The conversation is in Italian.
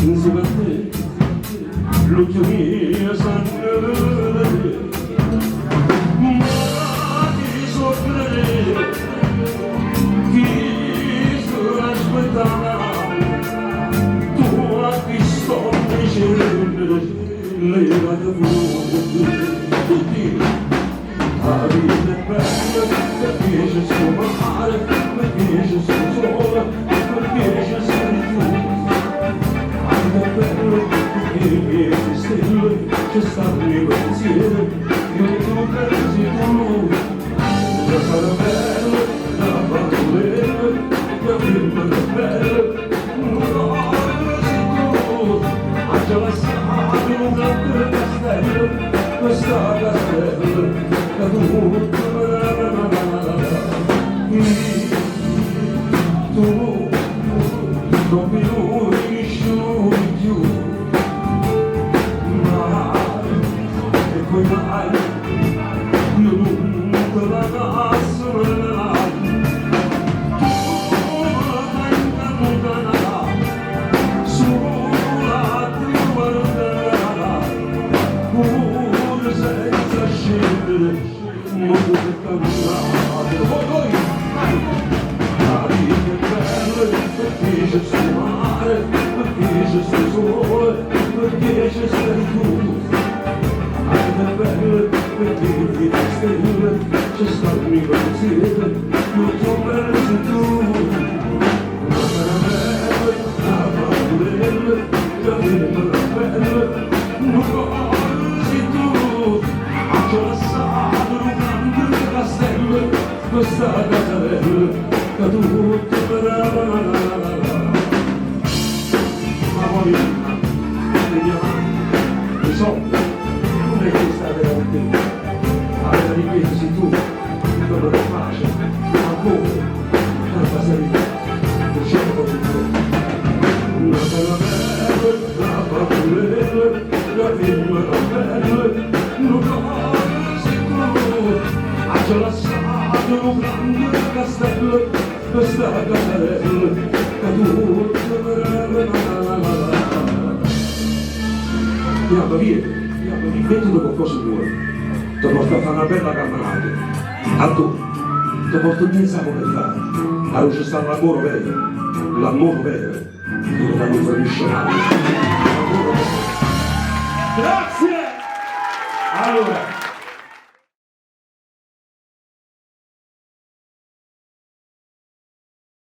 insieme a te l'occhio mio sangue ma chi sorprende chi se l'aspettava tu hai visto dicendo levate fuori tutti la vita è bella mi piace sfumare mi piace sola mi piace stare tu bello che i miei stelle ci stanno i pensieri io tu pensi tu la sarà bella la bandoletta la firma è bella non sei tu ha già lasciato un grande castello questa castello caduto tu non mi just let me go to you. You don't better do. Questa casarella caduta ma voglio vediamo i soldi non è che sta veramente alla richiesta sei tu quello che faccio ancora tanta serietà non c'è così una bella bella la bambella la firma la bella non sei tu ha già lasciato un grande castello questa casarella caduta Diamo via, inventalo qualcosa tuo ti porto a fare una bella camminata a tu ti porto niente per fare allora c'è sta l'amore vero dove danno tradizionale grazie allora